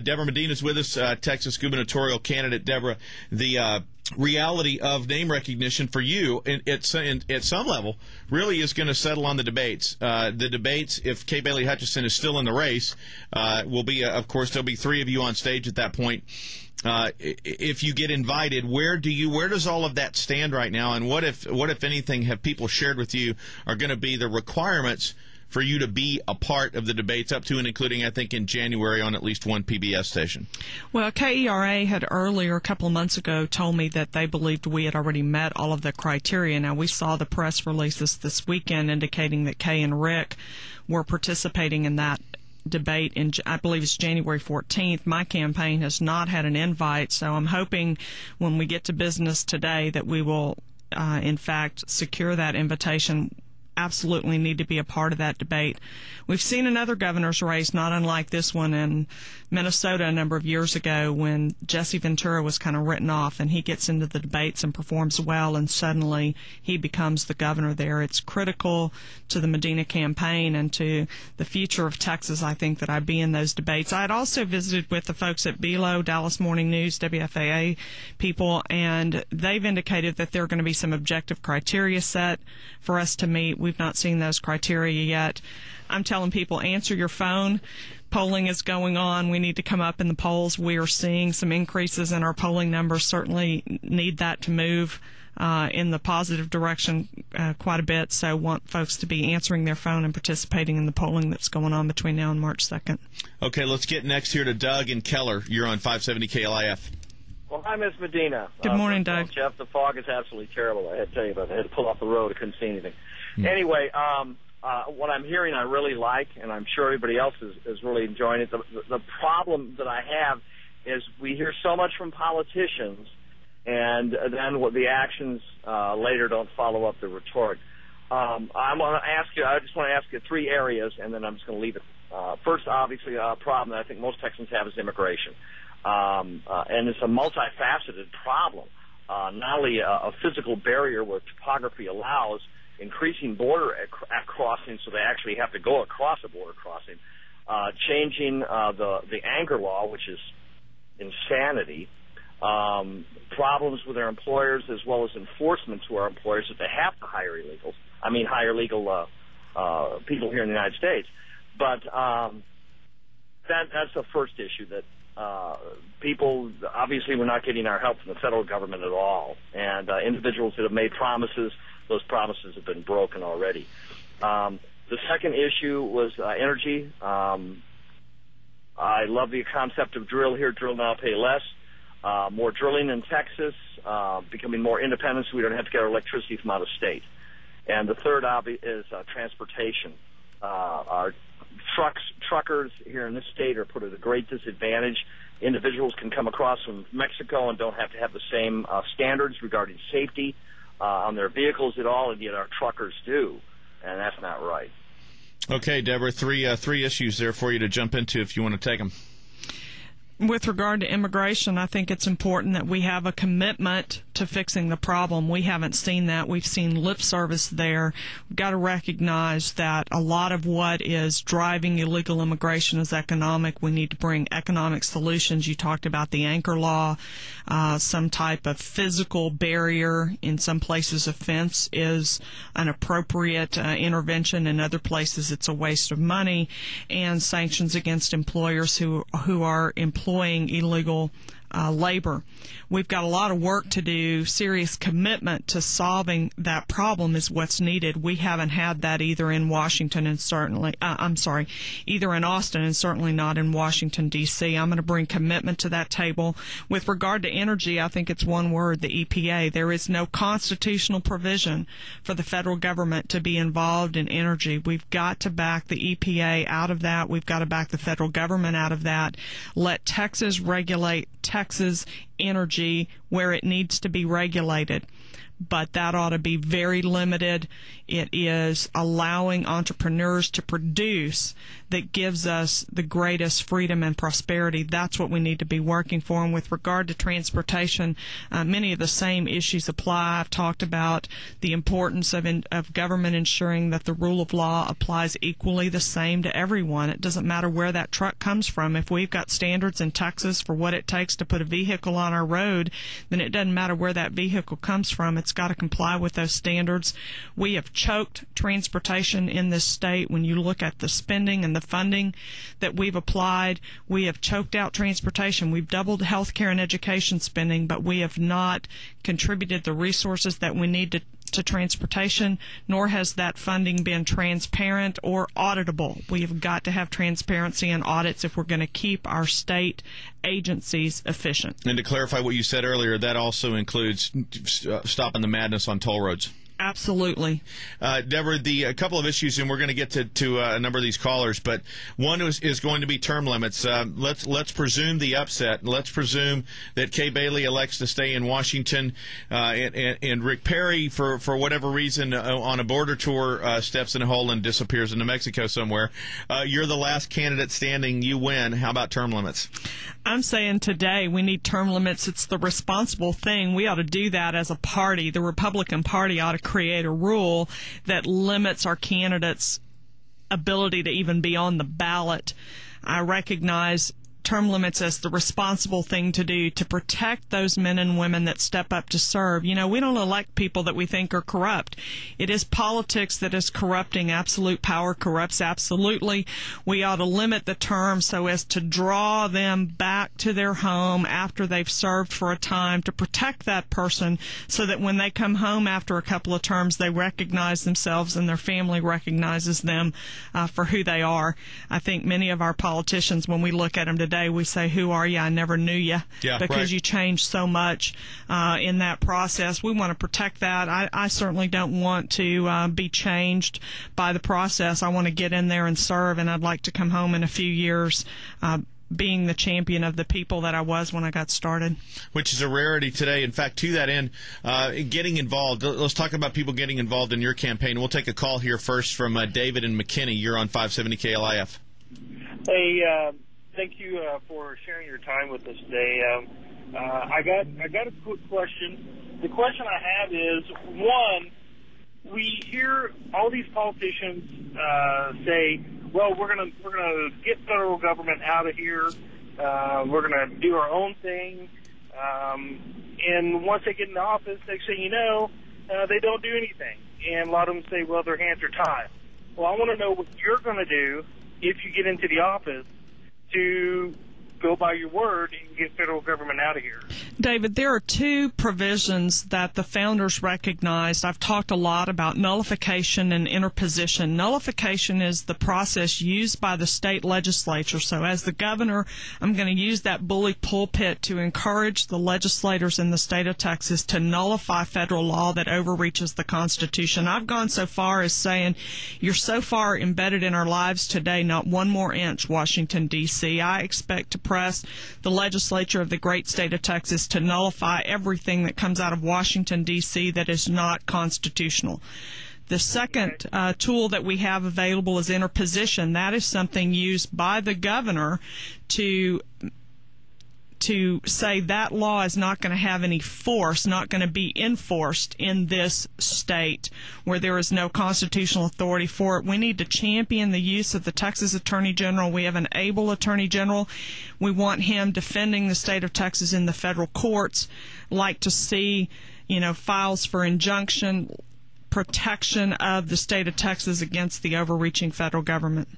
Debra Medina is with us, Texas gubernatorial candidate. Debra, the reality of name recognition for you at some level really is going to settle on the debates. The debates, if Kay Bailey Hutchison is still in the race, will be, of course, there'll be three of you on stage at that point. If you get invited, where does all of that stand right now? And what if anything have people shared with you are going to be the requirements for you to be a part of the debates up to and including, I think, in January on at least one PBS station? Well, KERA had earlier, a couple of months ago, told me that they believed we had already met all of the criteria. Now, we saw the press releases this weekend indicating that Kay and Rick were participating in that debate in, I believe it's January 14th. My campaign has not had an invite, so I'm hoping when we get to business today that we will, in fact, secure that invitation. Absolutely need to be a part of that debate. We've seen another governor's race, not unlike this one in Minnesota a number of years ago when Jesse Ventura was kind of written off, and he gets into the debates and performs well, and suddenly he becomes the governor there. It's critical to the Medina campaign and to the future of Texas, I think, that I be in those debates. I had also visited with the folks at BELO, Dallas Morning News, WFAA people, and they've indicated that there are going to be some objective criteria set for us to meet. We've not seen those criteria yet. I'm telling people, answer your phone. Polling is going on. We need to come up in the polls. We are seeing some increases in our polling numbers. Certainly need that to move in the positive direction quite a bit. So want folks to be answering their phone and participating in the polling that's going on between now and March 2nd. Okay, let's get next here to Doug and Keller. You're on 570 KLIF. Well, hi, Ms. Medina. Good morning, Doug. Jeff, the fog is absolutely terrible. I had to tell you about it. I had to pull off the road. I couldn't see anything. Anyway, what I'm hearing I really like, and I'm sure everybody else is really enjoying it. The problem that I have is we hear so much from politicians, and then what the actions later don't follow up the rhetoric. I just want to ask you three areas, and then I'm just going to leave it. First, obviously, a problem that I think most Texans have is immigration. And it's a multifaceted problem. Not only a physical barrier where topography allows, increasing border crossings so they actually have to go across a border crossing, changing the anchor law, which is insanity, problems with their employers as well as enforcement to our employers that they have to hire legal people here in the United States. But that's the first issue, that people, obviously we're not getting our help from the federal government at all, and individuals that have made promises, those promises have been broken already. The second issue was energy. I love the concept of drill here, drill now, pay less. More drilling in Texas, becoming more independent so we don't have to get our electricity from out of state. And the third is transportation. Our truckers here in this state are put at a great disadvantage. Individuals can come across from Mexico and don't have to have the same standards regarding safety on their vehicles at all, and yet our truckers do, and that's not right. Okay, Deborah, three issues there for you to jump into if you want to take them. With regard to immigration, I think it's important that we have a commitment to fixing the problem. We haven't seen that. We've seen lip service there. We've got to recognize that a lot of what is driving illegal immigration is economic. We need to bring economic solutions. You talked about the anchor law. Some type of physical barrier. In some places, a fence is an appropriate intervention. In other places, it's a waste of money. And sanctions against employers who are employing illegal labor. We've got a lot of work to do. Serious commitment to solving that problem is what's needed. We haven't had that either in Washington and either in Austin and certainly not in Washington, D.C. I'm going to bring commitment to that table. With regard to energy, I think it's one word, the EPA. There is no constitutional provision for the federal government to be involved in energy. We've got to back the EPA out of that. We've got to back the federal government out of that. Let Texas regulate Texas energy where it needs to be regulated. but that ought to be very limited. It is allowing entrepreneurs to produce that gives us the greatest freedom and prosperity. That's what we need to be working for. And with regard to transportation, many of the same issues apply. I've talked about the importance of government ensuring that the rule of law applies equally the same to everyone. It doesn't matter where that truck comes from. If we've got standards in Texas for what it takes to put a vehicle on our road, then it doesn't matter where that vehicle comes from. It's got to comply with those standards. We have choked transportation in this state. When you look at the spending and the funding that we've applied, we have choked out transportation. We've doubled health care and education spending, but we have not contributed the resources that we need to transportation, nor has that funding been transparent or auditable. We have got to have transparency and audits if we're going to keep our state agencies efficient. And to clarify what you said earlier, that also includes stopping the madness on toll roads. Absolutely. Debra, a couple of issues, and we're going to get to a number of these callers, but one is going to be term limits. Let's presume the upset. Let's presume that Kay Bailey elects to stay in Washington, and Rick Perry, for whatever reason, on a border tour, steps in a hole and disappears into Mexico somewhere. You're the last candidate standing. You win. How about term limits? I'm saying today we need term limits. It's the responsible thing. We ought to do that as a party. The Republican Party ought to create a rule that limits our candidates' ability to even be on the ballot. I recognize term limits as the responsible thing to do to protect those men and women that step up to serve. You know, we don't elect people that we think are corrupt. It is politics that is corrupting. Absolute power corrupts absolutely. We ought to limit the term so as to draw them back to their home after they've served for a time, to protect that person so that when they come home after a couple of terms, they recognize themselves and their family recognizes them for who they are. I think many of our politicians, when we look at them today, we say, "Who are you? I never knew you," because right. You changed so much in that process. We want to protect that. I certainly don't want to be changed by the process. I want to get in there and serve, and I'd like to come home in a few years being the champion of the people that I was when I got started. Which is a rarity today. In fact, to that end, getting involved. Let's talk about people getting involved in your campaign. We'll take a call here first from David in McKinney. You're on 570 KLIF. Hey, thank you for sharing your time with us today. I got a quick question. The question I have is, one, we hear all these politicians say, "Well, we're gonna get federal government out of here. We're gonna do our own thing." And once they get in the office, next thing you know, they don't do anything. And a lot of them say, "Well, their hands are tied." Well, I want to know what you're going to do if you get into the office to go by your word and get federal government out of here. David, there are two provisions that the founders recognized. I've talked a lot about nullification and interposition. Nullification is the process used by the state legislature. So as the governor, I'm going to use that bully pulpit to encourage the legislators in the state of Texas to nullify federal law that overreaches the Constitution. I've gone so far as saying, you're so far embedded in our lives today, not one more inch, Washington, D.C. I expect to press the legislature of the great state of Texas to nullify everything that comes out of Washington, D.C. that is not constitutional. The second tool that we have available is interposition. That is something used by the governor to say that law is not going to have any force, not going to be enforced in this state where there is no constitutional authority for it. We need to champion the use of the Texas Attorney General. We have an able Attorney General. We want him defending the state of Texas in the federal courts. Like to see, files for injunction, protection of the state of Texas against the overreaching federal government.